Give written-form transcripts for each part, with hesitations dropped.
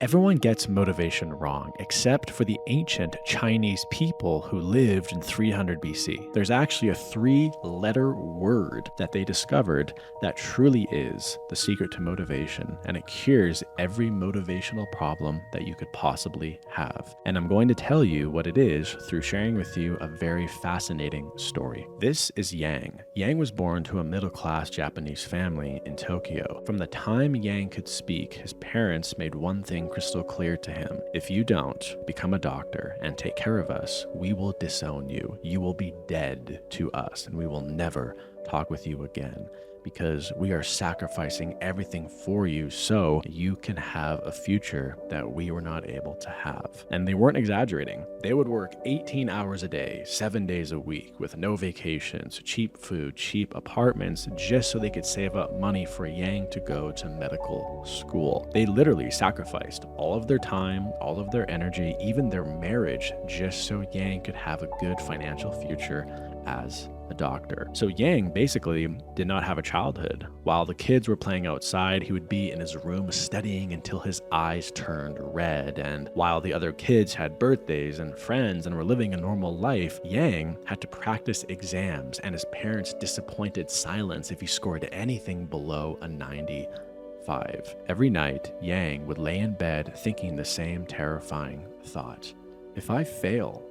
Everyone gets motivation wrong, except for the ancient Chinese people who lived in 300 BC. There's actually a three-letter word that they discovered that truly is the secret to motivation, and it cures every motivational problem that you could possibly have. And I'm going to tell you what it is through sharing with you a very fascinating story. This is Yang. Yang was born to a middle-class Japanese family in Tokyo. From the time Yang could speak, his parents made one thing crystal clear to him. If you don't become a doctor and take care of us, we will disown you. You will be dead to us, and we will never talk with you again, because we are sacrificing everything for you so you can have a future that we were not able to have. And they weren't exaggerating. They would work 18 hours a day, 7 days a week, with no vacations, cheap food, cheap apartments, just so they could save up money for Yang to go to medical school. They literally sacrificed all of their time, all of their energy, even their marriage, just so Yang could have a good financial future as a doctor. So Yang basically did not have a childhood. While the kids were playing outside, he would be in his room studying until his eyes turned red. And while the other kids had birthdays and friends and were living a normal life, Yang had to practice exams, and his parents disappointed silence if he scored anything below a 95. Every night, Yang would lay in bed thinking the same terrifying thought. If I fail,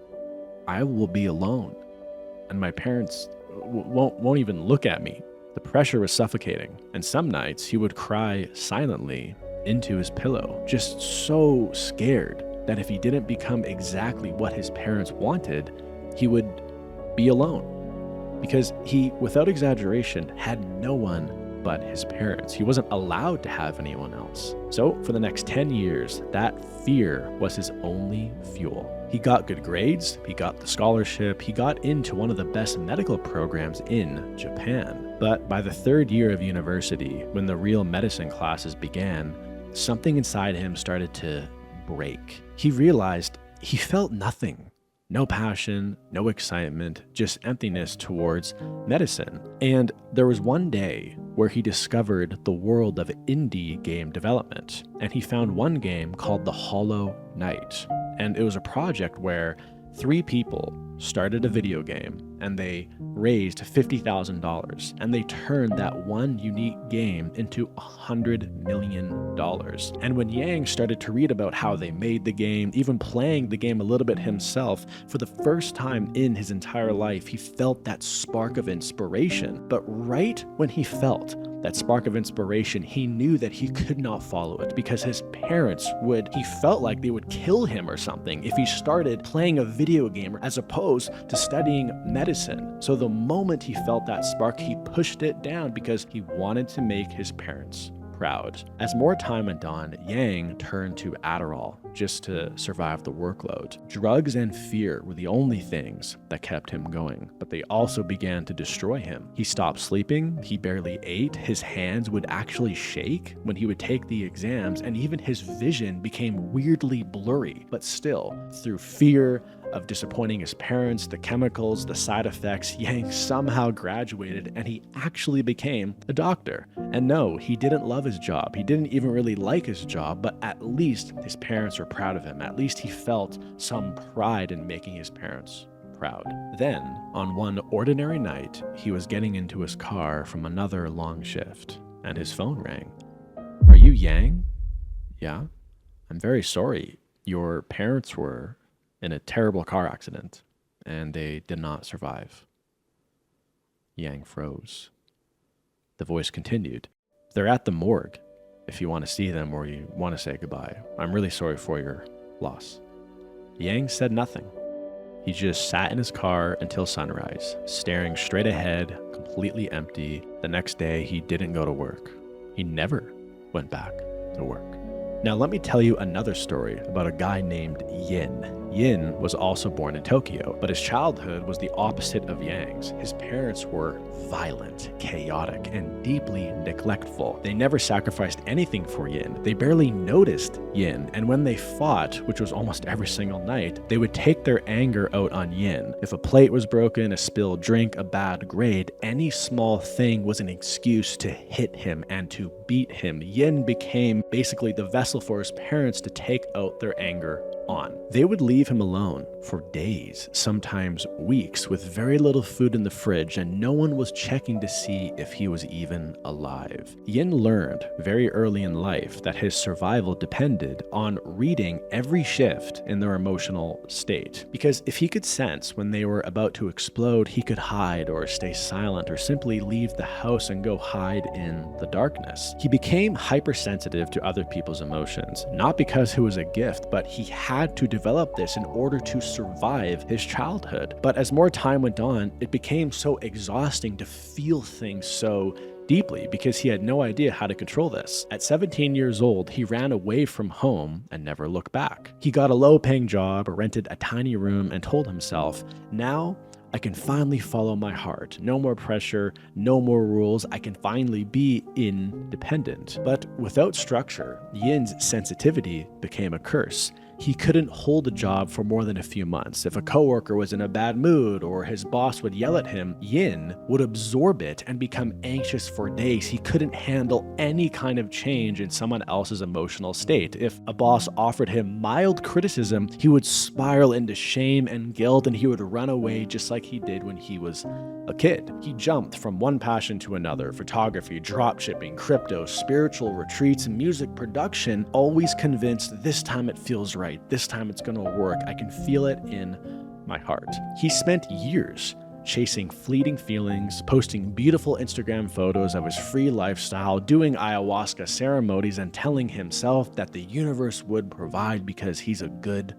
I will be alone, and my parents won't even look at me. The pressure was suffocating, and some nights he would cry silently into his pillow, just so scared that if he didn't become exactly what his parents wanted, he would be alone. Because he, without exaggeration, had no one but his parents. He wasn't allowed to have anyone else. So for the next 10 years, that fear was his only fuel. He got good grades, he got the scholarship, he got into one of the best medical programs in Japan. But by the third year of university, when the real medicine classes began, something inside him started to break. He realized he felt nothing. No passion, no excitement, just emptiness towards medicine. And there was one day where he discovered the world of indie game development, and he found one game called The Hollow Knight. And it was a project where 3 people started a video game and they raised $50,000, and they turned that one unique game into $100 million. And when Yang started to read about how they made the game, even playing the game a little bit himself, for the first time in his entire life, he felt that spark of inspiration. But right when he felt that spark of inspiration, he knew that he could not follow it, because his parents he felt like they would kill him or something if he started playing a video game as opposed to studying medicine. So the moment he felt that spark, he pushed it down because he wanted to make his parents proud. As more time went on, Yang turned to Adderall just to survive the workload. Drugs and fear were the only things that kept him going, but they also began to destroy him. He stopped sleeping, he barely ate, his hands would actually shake when he would take the exams, and even his vision became weirdly blurry. But still, through fear of disappointing his parents, the chemicals, the side effects, Yang somehow graduated, and he actually became a doctor. And no, he didn't love his job. He didn't even really like his job, but at least his parents were proud of him. At least he felt some pride in making his parents proud. Then, on one ordinary night, he was getting into his car from another long shift, and his phone rang. "Are you Yang?" "Yeah." "I'm very sorry. Your parents were in a terrible car accident, and they did not survive." Yang froze. The voice continued. "They're at the morgue, if you want to see them or you want to say goodbye. I'm really sorry for your loss." Yang said nothing. He just sat in his car until sunrise, staring straight ahead, completely empty. The next day, he didn't go to work. He never went back to work. Now let me tell you another story about a guy named Yin. Yin was also born in Tokyo, but his childhood was the opposite of Yang's. His parents were violent, chaotic, and deeply neglectful. They never sacrificed anything for Yin. They barely noticed Yin, and when they fought, which was almost every single night, they would take their anger out on Yin. If a plate was broken, a spilled drink, a bad grade, any small thing was an excuse to hit him and to beat him. Yin became basically the vessel for his parents to take out their anger on. They would leave him alone for days, sometimes weeks, with very little food in the fridge, and no one was checking to see if he was even alive. Yin learned very early in life that his survival depended on reading every shift in their emotional state, because if he could sense when they were about to explode, he could hide or stay silent or simply leave the house and go hide in the darkness. He became hypersensitive to other people's emotions, not because he was a gift, but he had to develop this in order to survive his childhood. But as more time went on, it became so exhausting to feel things so deeply because he had no idea how to control this. At 17 years old, he ran away from home and never looked back. He got a low-paying job, rented a tiny room, and told himself, "Now I can finally follow my heart. No more pressure, no more rules. I can finally be independent." But without structure, Yin's sensitivity became a curse. He couldn't hold a job for more than a few months. If a coworker was in a bad mood or his boss would yell at him, Yin would absorb it and become anxious for days. He couldn't handle any kind of change in someone else's emotional state. If a boss offered him mild criticism, he would spiral into shame and guilt, and he would run away just like he did when he was a kid. He jumped from one passion to another: photography, dropshipping, crypto, spiritual retreats, and music production, always convinced this time it feels right. This time it's gonna work. I can feel it in my heart. He spent years chasing fleeting feelings, posting beautiful Instagram photos of his free lifestyle, doing ayahuasca ceremonies, and telling himself that the universe would provide because he's a good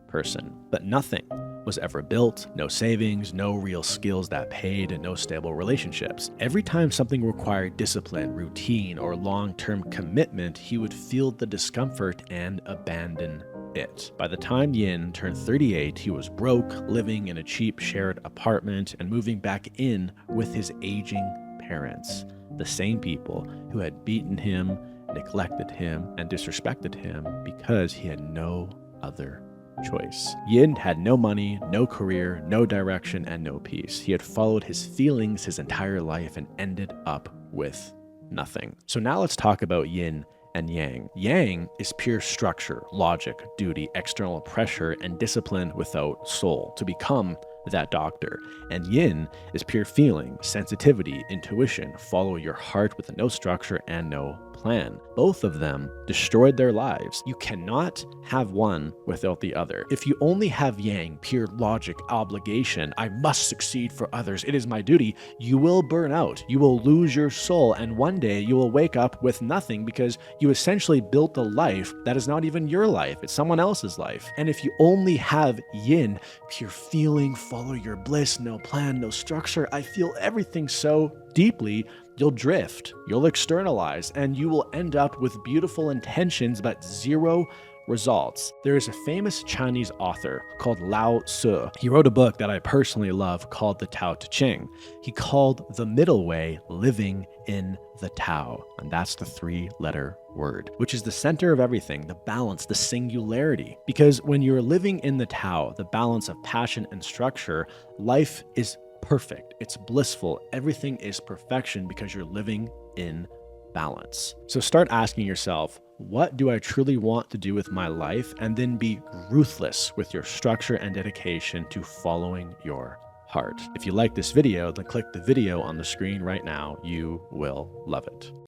person. But nothing was ever built, no savings, no real skills that paid, and no stable relationships. Every time something required discipline, routine, or long-term commitment, he would feel the discomfort and abandon it. By the time Yin turned 38, he was broke, living in a cheap shared apartment, and moving back in with his aging parents, the same people who had beaten him, neglected him, and disrespected him because he had no other choice. Yin had no money, no career, no direction, and no peace. He had followed his feelings his entire life and ended up with nothing. So now let's talk about Yin and Yang. Yang is pure structure, logic, duty, external pressure, and discipline without soul to become that doctor. And Yin is pure feeling, sensitivity, intuition, follow your heart with no structure and no plan. Both of them destroyed their lives. You cannot have one without the other. If you only have Yang, pure logic, obligation, I must succeed for others, it is my duty, you will burn out. You will lose your soul, and one day you will wake up with nothing because you essentially built a life that is not even your life, it's someone else's life. And if you only have Yin, pure feeling, follow your bliss, no plan, no structure, I feel everything so deeply, you'll drift, you'll externalize, and you will end up with beautiful intentions but zero results. There is a famous Chinese author called Lao Tzu. He wrote a book that I personally love called the Tao Te Ching. He called the middle way living in the Tao, and that's the 3-letter word, which is the center of everything, the balance, the singularity. Because when you're living in the Tao, the balance of passion and structure, life is perfect, it's blissful, everything is perfection because you're living in balance. So start asking yourself, what do I truly want to do with my life? And then be ruthless with your structure and dedication to following your heart. If you like this video, then click the video on the screen right now. You will love it.